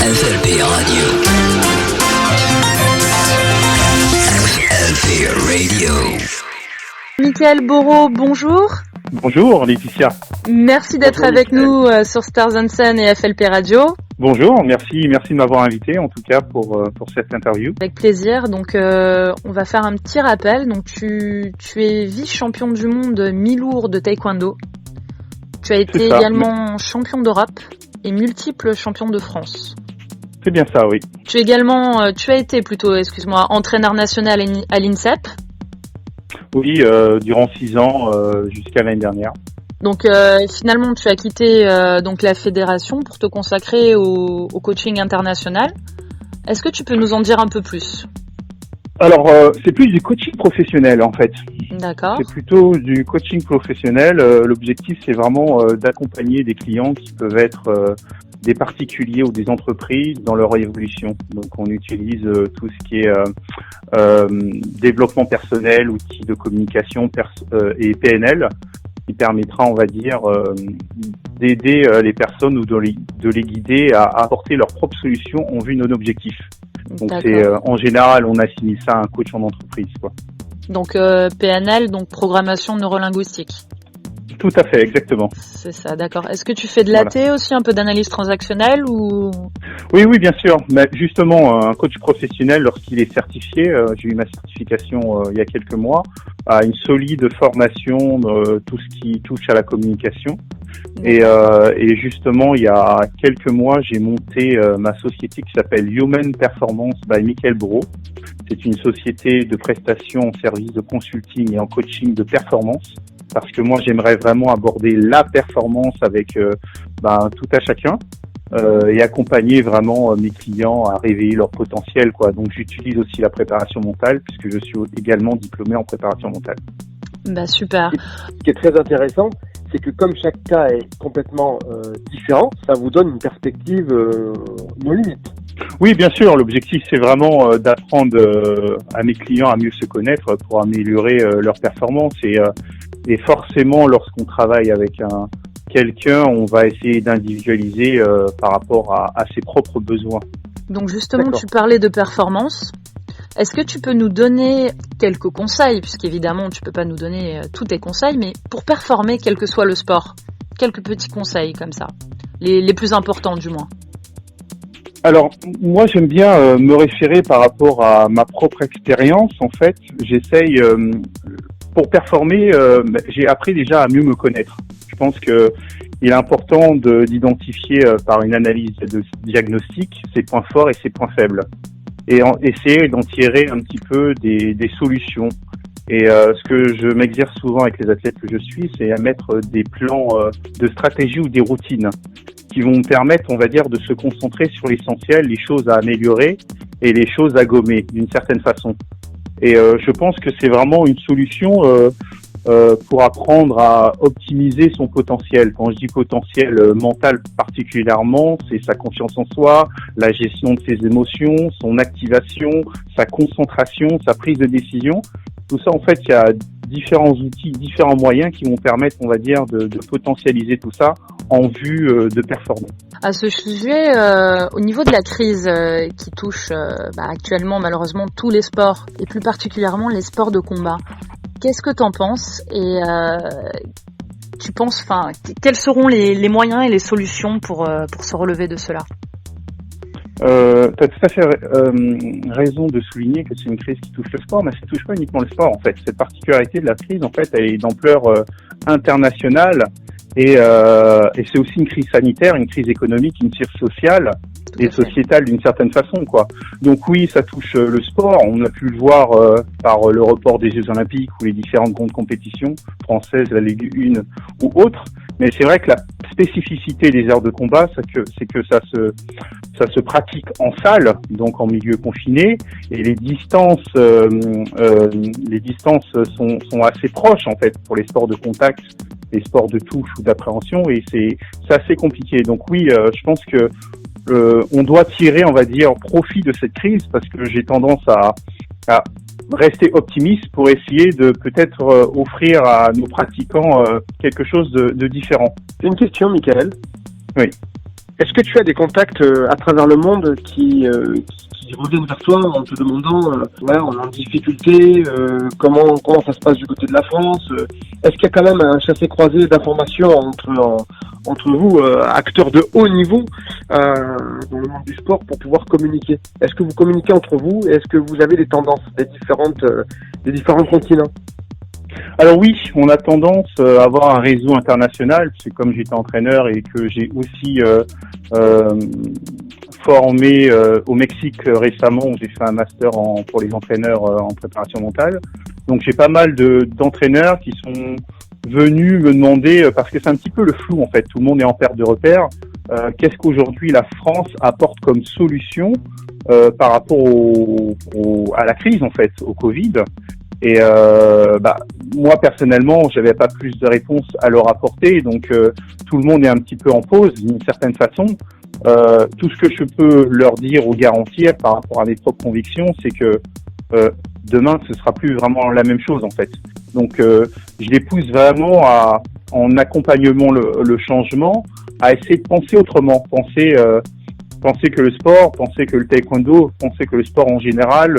FLP Radio. FLP Radio. Michael Borot, bonjour. Bonjour Laetitia. Merci d'être avec nous sur Stars and Sun et FLP Radio. Bonjour, merci de m'avoir invité en tout cas pour cette interview. Avec plaisir. Donc on va faire un petit rappel. Donc tu es vice-champion du monde mi-lourd de taekwondo. Tu as été également champion d'Europe et multiple champion de France. C'est bien ça, oui. Tu as été entraîneur national à l'INSEP. Oui, durant 6 ans jusqu'à l'année dernière. Donc finalement, tu as quitté donc la fédération pour te consacrer au coaching international. Est-ce que tu peux nous en dire un peu plus ? Alors, c'est plus du coaching professionnel en fait. D'accord. C'est plutôt du coaching professionnel. L'objectif, c'est vraiment d'accompagner des clients qui peuvent être des particuliers ou des entreprises dans leur évolution. Donc, on utilise tout ce qui est développement personnel, outils de communication et PNL, qui permettra, on va dire, d'aider les personnes ou de les guider à apporter leurs propres solutions en vue de nos objectifs. Donc c'est en général, on assimile ça à un coach en entreprise, quoi. Donc PNL, donc programmation neurolinguistique. Tout à fait, exactement. C'est ça, d'accord. Est-ce que tu fais de l'AT aussi, un peu d'analyse transactionnelle ou ? Oui, bien sûr. Mais justement, un coach professionnel, lorsqu'il est certifié, j'ai eu ma certification il y a quelques mois, a une solide formation tout ce qui touche à la communication. Et justement, il y a quelques mois, j'ai monté ma société qui s'appelle Human Performance by Michael Borot. C'est une société de prestations en service de consulting et en coaching de performance. Parce que moi, j'aimerais vraiment aborder la performance avec tout à chacun et accompagner vraiment mes clients à réveiller leur potentiel, quoi. Donc, j'utilise aussi la préparation mentale puisque je suis également diplômé en préparation mentale. Super. Ce qui est très intéressant, c'est que comme chaque cas est complètement différent, ça vous donne une perspective non limite. Oui, bien sûr. L'objectif, c'est vraiment d'apprendre à mes clients à mieux se connaître pour améliorer leur performance. Et forcément, lorsqu'on travaille avec quelqu'un, on va essayer d'individualiser par rapport à ses propres besoins. Donc justement, tu parlais de performance. Est-ce que tu peux nous donner quelques conseils, puisqu'évidemment, tu peux pas nous donner tous tes conseils, mais pour performer, quel que soit le sport, quelques petits conseils comme ça, les plus importants du moins. Alors, moi, j'aime bien me référer par rapport à ma propre expérience. En fait, j'essaye, pour performer, j'ai appris déjà à mieux me connaître. Je pense que il est important d'identifier par une analyse de diagnostic ses points forts et ses points faibles. Et essayer d'en tirer un petit peu des solutions. Et ce que je m'exerce souvent avec les athlètes que je suis, c'est à mettre des plans de stratégie ou des routines qui vont me permettre, on va dire, de se concentrer sur l'essentiel, les choses à améliorer et les choses à gommer d'une certaine façon. Et je pense que c'est vraiment une solution pour apprendre à optimiser son potentiel. Quand je dis potentiel mental particulièrement, c'est sa confiance en soi, la gestion de ses émotions, son activation, sa concentration, sa prise de décision. Tout ça, en fait, il y a différents outils, différents moyens qui vont permettre, on va dire, de potentialiser tout ça en vue de performer. À ce sujet, au niveau de la crise qui touche actuellement malheureusement tous les sports, et plus particulièrement les sports de combat, qu'est-ce que tu en penses et tu penses, quels seront les moyens et les solutions pour se relever de cela ? Tu as tout à fait raison de souligner que c'est une crise qui touche le sport, mais ça ne touche pas uniquement le sport en fait. Cette particularité de la crise, en fait, elle est d'ampleur internationale et c'est aussi une crise sanitaire, une crise économique, une crise sociale et sociétale d'une certaine façon, quoi. Donc oui, ça touche le sport. On a pu le voir par le report des Jeux Olympiques ou les différentes grandes compétitions françaises, la Ligue 1 ou autres. Mais c'est vrai que la spécificité des arts de combat, c'est que ça se pratique en salle, donc en milieu confiné, et les distances sont assez proches en fait pour les sports de contact, les sports de touche ou d'appréhension, et c'est assez compliqué. Donc oui, je pense que on doit tirer, on va dire, profit de cette crise, parce que j'ai tendance à rester optimiste pour essayer de peut-être offrir à nos pratiquants quelque chose de différent. J'ai une question, Michael. Oui. Est-ce que tu as des contacts à travers le monde qui reviennent vers toi en te demandant ouais, on est en difficulté, comment ça se passe du côté de la France, est-ce qu'il y a quand même un chassé-croisé d'informations entre vous, acteurs de haut niveau dans le monde du sport, pour pouvoir communiquer? Est-ce que vous communiquez entre vous et est-ce que vous avez des tendances des différents continents? Alors oui, on a tendance à avoir un réseau international, c'est comme j'étais entraîneur et que j'ai aussi formé au Mexique récemment, où j'ai fait un master pour les entraîneurs en préparation mentale. Donc j'ai pas mal d'entraîneurs qui sont venus me demander, parce que c'est un petit peu le flou en fait, tout le monde est en perte de repère, qu'est-ce qu'aujourd'hui la France apporte comme solution par rapport à la crise en fait, au Covid. Et moi personnellement, j'avais pas plus de réponses à leur apporter, donc tout le monde est un petit peu en pause d'une certaine façon. Tout ce que je peux leur dire ou garantir par rapport à mes propres convictions, c'est que demain ce sera plus vraiment la même chose en fait. Donc je les pousse vraiment en accompagnement le changement, à essayer de penser autrement, penser que le sport, penser que le taekwondo, penser que le sport en général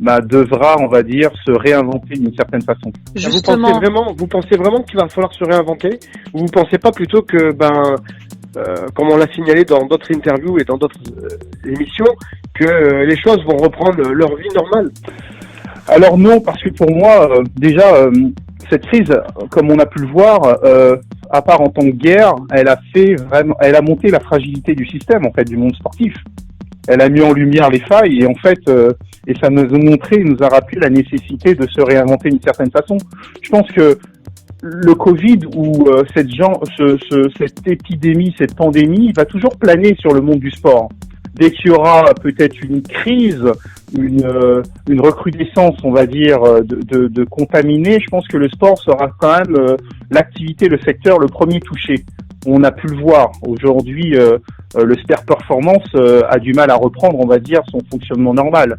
devra, on va dire, se réinventer d'une certaine façon. Justement. Vous pensez vraiment qu'il va falloir se réinventer, ou vous pensez pas plutôt que comme on l'a signalé dans d'autres interviews et dans d'autres émissions, que les choses vont reprendre leur vie normale? Alors non, parce que pour moi, déjà, cette crise, comme on a pu le voir, à part en tant que guerre, elle a monté la fragilité du système, en fait, du monde sportif. Elle a mis en lumière les failles et en fait, et ça nous a rappelé la nécessité de se réinventer d'une certaine façon. Je pense que le Covid ou cette épidémie, cette pandémie, va toujours planer sur le monde du sport. Dès qu'il y aura peut-être une crise, une recrudescence, on va dire, de contaminés, je pense que le sport sera quand même l'activité, le secteur le premier touché. On a pu le voir. Aujourd'hui, le sport performance a du mal à reprendre, on va dire, son fonctionnement normal.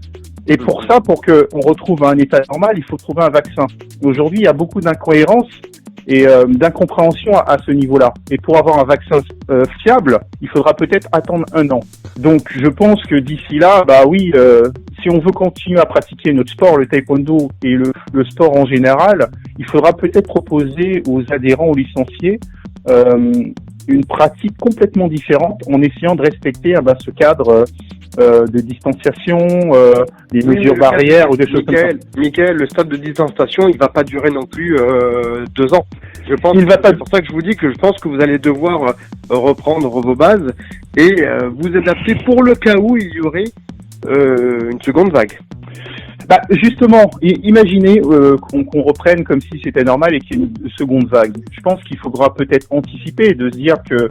Et pour ça, pour qu'on retrouve un état normal, il faut trouver un vaccin. Aujourd'hui, il y a beaucoup d'incohérences et d'incompréhension à ce niveau-là. Et pour avoir un vaccin fiable, il faudra peut-être attendre 1 an. Donc je pense que d'ici là, si on veut continuer à pratiquer notre sport, le taekwondo et le sport en général, il faudra peut-être proposer aux adhérents, aux licenciés, une pratique complètement différente en essayant de respecter ce cadre de distanciation, des mesures barrières ou des choses comme ça. Mickaël, le stade de distanciation, il va pas durer non plus 2 ans. Je pense. C'est pour ça que je vous dis que je pense que vous allez devoir reprendre vos bases et vous adapter pour le cas où il y aurait une seconde vague. Justement, imaginez qu'on reprenne comme si c'était normal et qu'il y ait une seconde vague. Je pense qu'il faudra peut-être anticiper, de se dire que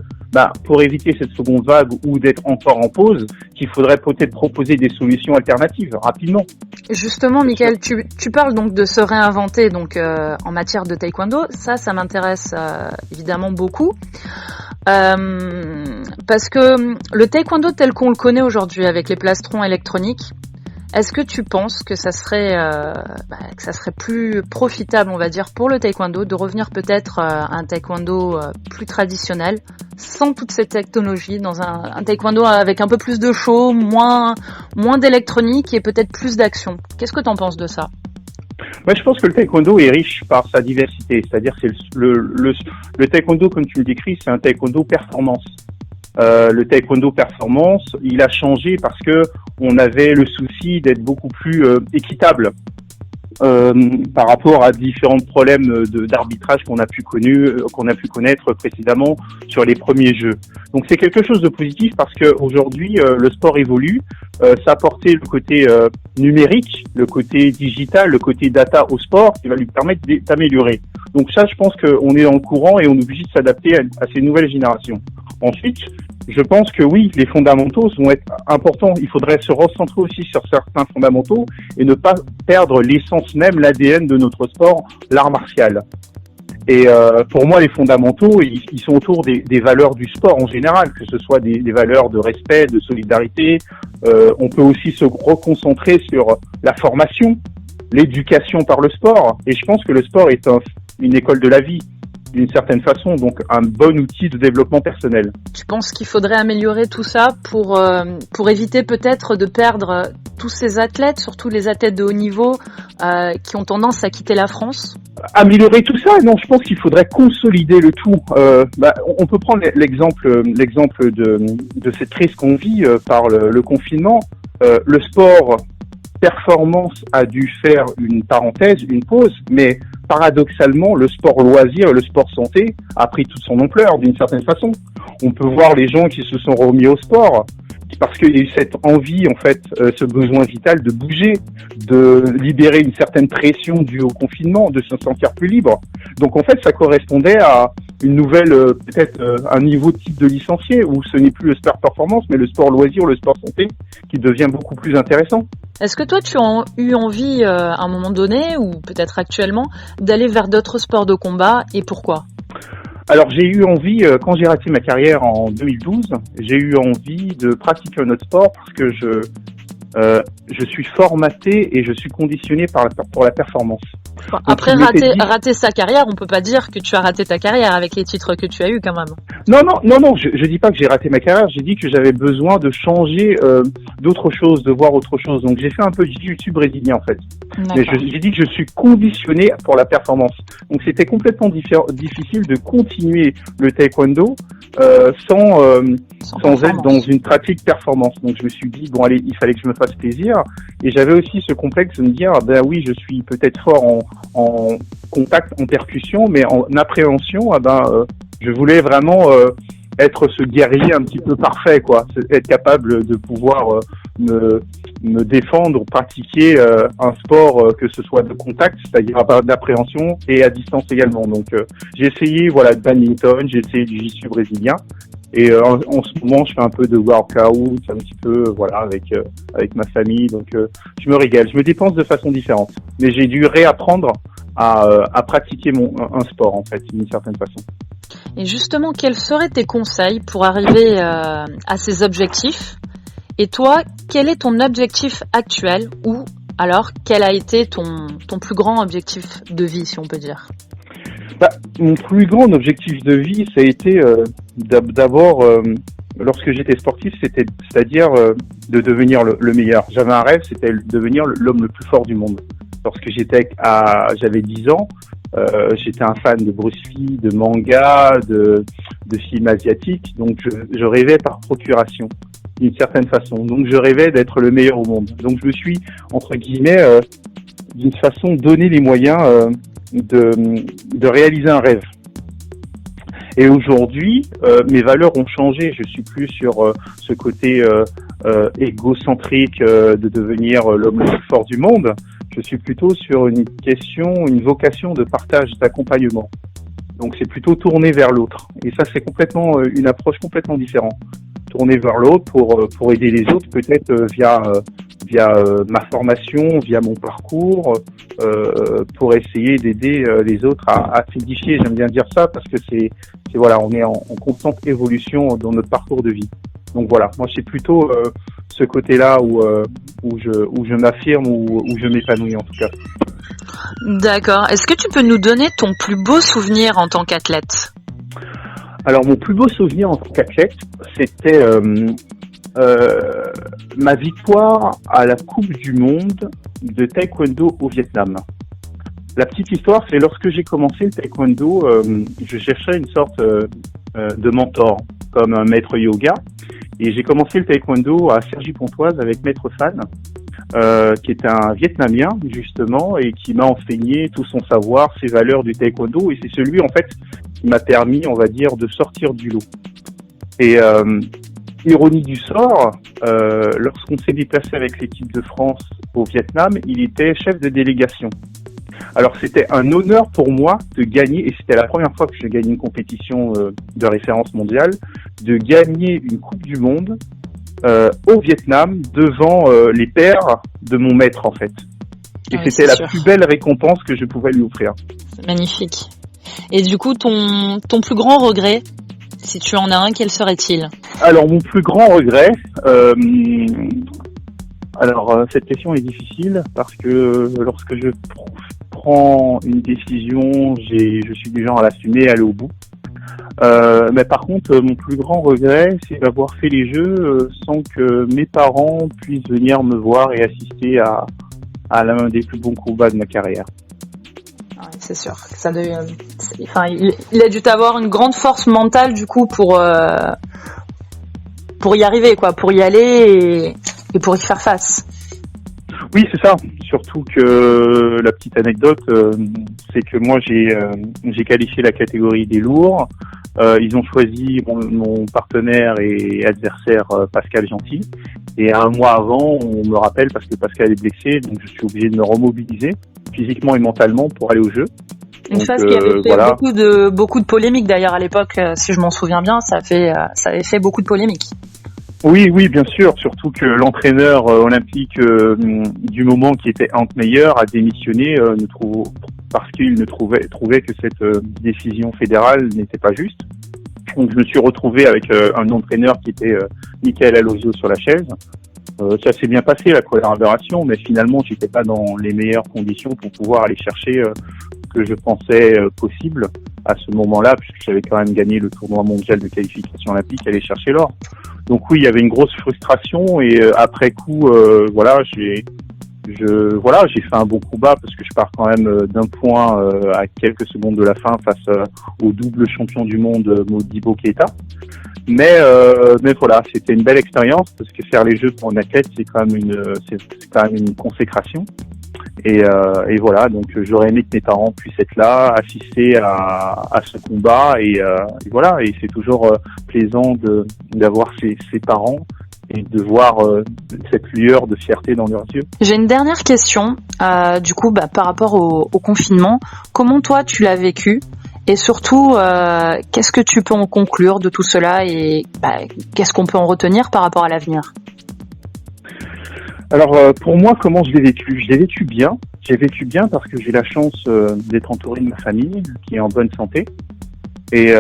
pour éviter cette seconde vague ou d'être encore en pause, qu'il faudrait peut-être proposer des solutions alternatives rapidement. Justement, Mickaël, tu parles donc de se réinventer donc en matière de taekwondo. Ça m'intéresse évidemment beaucoup. Parce que le taekwondo tel qu'on le connaît aujourd'hui avec les plastrons électroniques, est-ce que tu penses que ça serait plus profitable, on va dire, pour le taekwondo de revenir peut-être à un taekwondo plus traditionnel, sans toute cette technologie, dans un taekwondo avec un peu plus de show, moins d'électronique et peut-être plus d'action? Qu'est-ce que tu en penses de ça? Moi, je pense que le taekwondo est riche par sa diversité, c'est-à-dire que le taekwondo, comme tu le décris, c'est un taekwondo performance. Le taekwondo performance, il a changé parce que on avait le souci d'être beaucoup plus équitable par rapport à différents problèmes d'arbitrage qu'on a pu connaître précédemment sur les premiers jeux. Donc c'est quelque chose de positif parce que aujourd'hui le sport évolue, ça a apporté le côté numérique, le côté digital, le côté data au sport qui va lui permettre d'améliorer. Donc ça, je pense qu'on est dans le courant et on est obligé de s'adapter à ces nouvelles générations. Ensuite, je pense que oui, les fondamentaux vont être importants. Il faudrait se recentrer aussi sur certains fondamentaux et ne pas perdre l'essence même, l'ADN de notre sport, l'art martial. Et pour moi, les fondamentaux, ils sont autour des valeurs du sport en général, que ce soit des valeurs de respect, de solidarité. On peut aussi se reconcentrer sur la formation, l'éducation par le sport. Et je pense que le sport est une école de la vie. d'une certaine façon, donc un bon outil de développement personnel. Tu penses qu'il faudrait améliorer tout ça pour éviter peut-être de perdre tous ces athlètes, surtout les athlètes de haut niveau qui ont tendance à quitter la France? Améliorer tout ça, non, je pense qu'il faudrait consolider le tout. On peut prendre l'exemple de cette crise qu'on vit par le confinement. Le sport performance a dû faire une parenthèse, une pause, mais paradoxalement, le sport loisir et le sport santé a pris toute son ampleur d'une certaine façon. On peut voir les gens qui se sont remis au sport parce qu'il y a eu cette envie, en fait, ce besoin vital de bouger, de libérer une certaine pression due au confinement, de se sentir plus libre. Donc, en fait, ça correspondait à une nouvelle, peut-être un niveau de type de licencié où ce n'est plus le sport performance, mais le sport loisir, le sport santé qui devient beaucoup plus intéressant. Est-ce que toi, tu as eu envie, à un moment donné, ou peut-être actuellement, d'aller vers d'autres sports de combat, et pourquoi ? Alors j'ai eu envie, quand j'ai raté ma carrière en 2012, j'ai eu envie de pratiquer un autre sport parce que je suis formaté et je suis conditionné pour la performance. Enfin, après rater sa carrière, on peut pas dire que tu as raté ta carrière avec les titres que tu as eu quand même. Non, je dis pas que j'ai raté ma carrière, j'ai dit que j'avais besoin de changer d'autre chose, de voir autre chose. Donc j'ai fait un peu de jiu-jitsu brésilien en fait. Mais j'ai dit que je suis conditionné pour la performance. Donc c'était complètement difficile de continuer le taekwondo sans être dans une pratique performance. Donc je me suis dit bon allez, il fallait que je me fasse plaisir. Et j'avais aussi ce complexe de me dire ben oui, je suis peut-être fort en contact, en percussion, mais en appréhension, je voulais vraiment être ce guerrier un petit peu parfait, quoi, être capable de pouvoir me défendre, pratiquer un sport que ce soit de contact, c'est-à-dire d'appréhension et à distance également. Donc j'ai essayé de badminton, j'ai essayé du jiu-jitsu brésilien. Et en ce moment, je fais un peu de workout, un petit peu, avec ma famille. Donc, je me régale. Je me dépense de façon différente. Mais j'ai dû réapprendre à pratiquer un sport, en fait, d'une certaine façon. Et justement, quels seraient tes conseils pour arriver à ces objectifs ? Et toi, quel est ton objectif actuel ? Ou alors, quel a été ton plus grand objectif de vie, si on peut dire ? Mon plus grand objectif de vie, ça a été d'abord, lorsque j'étais sportif, c'est-à-dire de devenir le meilleur. J'avais un rêve, c'était de devenir l'homme le plus fort du monde. Lorsque j'avais 10 ans, j'étais un fan de Bruce Lee, de manga, de films asiatiques, donc je rêvais par procuration, d'une certaine façon. Donc je rêvais d'être le meilleur au monde. Donc je me suis, entre guillemets, d'une façon, donné les moyens de réaliser un rêve. Et aujourd'hui, mes valeurs ont changé. Je suis plus sur ce côté égocentrique de devenir l'homme le plus fort du monde. Je suis plutôt sur une vocation de partage, d'accompagnement. Donc c'est plutôt tourné vers l'autre. Et ça, c'est complètement une approche complètement différente. Tourner vers l'autre pour aider les autres, peut-être via ma formation, via mon parcours, pour essayer d'aider les autres à fluidifier. J'aime bien dire ça parce que on est en constante évolution dans notre parcours de vie. Donc voilà, moi c'est plutôt ce côté-là où je m'affirme, où je m'épanouis en tout cas. D'accord. Est-ce que tu peux nous donner ton plus beau souvenir en tant qu'athlète ? Alors mon plus beau souvenir en tant qu'athlète, c'était ma victoire à la Coupe du Monde de taekwondo au Vietnam. La petite histoire, c'est lorsque j'ai commencé le taekwondo, je cherchais une sorte de mentor, comme un maître yoga. Et j'ai commencé le taekwondo à Cergy-Pontoise avec Maître Fan, qui est un Vietnamien, justement, et qui m'a enseigné tout son savoir, ses valeurs du taekwondo. Et c'est celui, en fait, qui m'a permis, on va dire, de sortir du lot. Et ironie du sort, lorsqu'on s'est déplacé avec l'équipe de France au Vietnam, il était chef de délégation. Alors c'était un honneur pour moi de gagner, et c'était la première fois que je gagnais une compétition de référence mondiale, de gagner une Coupe du Monde au Vietnam devant les pairs de mon maître en fait. Et c'était la plus belle récompense que je pouvais lui offrir. C'est magnifique. Et du coup, ton plus grand regret, si tu en as un, quel serait-il ? Alors mon plus grand regret, cette question est difficile parce que lorsque je prends prends une décision, je suis du genre à l'assumer, aller au bout. Mais par contre, mon plus grand regret, c'est d'avoir fait les jeux sans que mes parents puissent venir me voir et assister à l'un des plus bons combats de ma carrière. Ouais, c'est sûr. Ça il a dû t'avoir une grande force mentale du coup pour y arriver, quoi, pour y aller et pour y faire face. Oui, c'est ça. Surtout que la petite anecdote, c'est que moi j'ai qualifié la catégorie des lourds. Ils ont choisi mon partenaire et adversaire Pascal Gentil. Et un mois avant, on me rappelle parce que Pascal est blessé, donc je suis obligé de me remobiliser physiquement et mentalement pour aller au jeu. Une phase qui avait fait beaucoup de polémiques d'ailleurs à l'époque, si je m'en souviens bien, ça avait fait beaucoup de polémiques. Oui, bien sûr, surtout que l'entraîneur olympique du moment, qui était Hank Meyer, a démissionné parce qu'il trouvait que cette décision fédérale n'était pas juste. Donc je me suis retrouvé avec un entraîneur qui était Michael Alosio sur la chaise. Ça s'est bien passé, la collaboration, mais finalement j'étais pas dans les meilleures conditions pour pouvoir aller chercher ce que je pensais possible à ce moment-là, puisque j'avais quand même gagné le tournoi mondial de qualification olympique, aller chercher l'or. Donc oui, il y avait une grosse frustration et après coup, j'ai fait un bon combat parce que je pars quand même d'un point à quelques secondes de la fin face au double champion du monde Modibo Keita. Mais voilà, c'était une belle expérience parce que faire les jeux pour un athlète, c'est quand même une consécration. Et voilà, donc j'aurais aimé que mes parents puissent être là, assister à ce combat et voilà, et c'est toujours plaisant d'avoir ses parents et de voir cette lueur de fierté dans leurs yeux. J'ai une dernière question, du coup, par rapport au confinement. Comment toi tu l'as vécu? Et surtout, qu'est-ce que tu peux en conclure de tout cela et qu'est-ce qu'on peut en retenir par rapport à l'avenir? Alors pour moi, comment je l'ai vécu? Je l'ai vécu bien. J'ai vécu bien parce que j'ai la chance d'être entouré de ma famille qui est en bonne santé. Et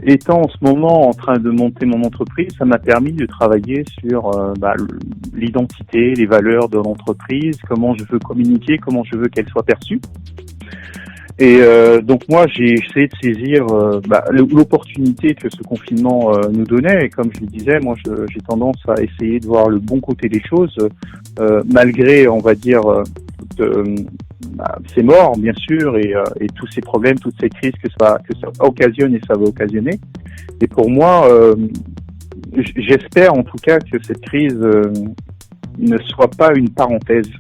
étant en ce moment en train de monter mon entreprise, ça m'a permis de travailler sur l'identité, les valeurs de l'entreprise, comment je veux communiquer, comment je veux qu'elle soit perçue. Et donc moi j'ai essayé de saisir l'opportunité que ce confinement nous donnait, et comme je le disais, moi j'ai tendance à essayer de voir le bon côté des choses, malgré, on va dire, ces morts bien sûr et tous ces problèmes, toutes ces crises que ça occasionne et ça va occasionner. Et pour moi, j'espère en tout cas que cette crise ne soit pas une parenthèse,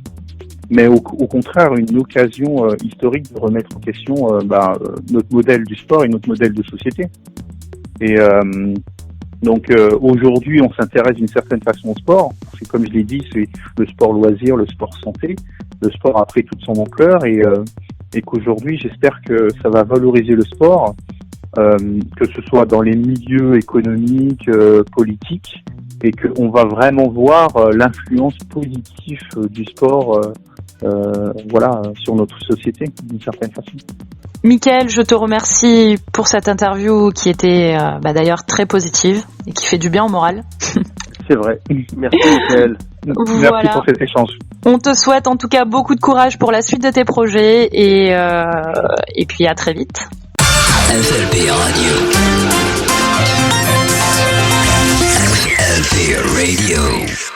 mais au contraire une occasion historique de remettre en question notre modèle du sport et notre modèle de société. Et donc aujourd'hui, on s'intéresse d'une certaine façon au sport. C'est comme je l'ai dit, c'est le sport loisir, le sport santé. Le sport a pris toute son ampleur et qu'aujourd'hui, j'espère que ça va valoriser le sport, que ce soit dans les milieux économiques, politiques, et qu'on va vraiment voir l'influence positive du sport sur notre société d'une certaine façon. Mickaël, je te remercie pour cette interview qui était d'ailleurs très positive et qui fait du bien au moral. C'est vrai. Merci Mickaël. Voilà. Merci pour cet échange. On te souhaite en tout cas beaucoup de courage pour la suite de tes projets et puis à très vite. FLP Radio. FLP Radio.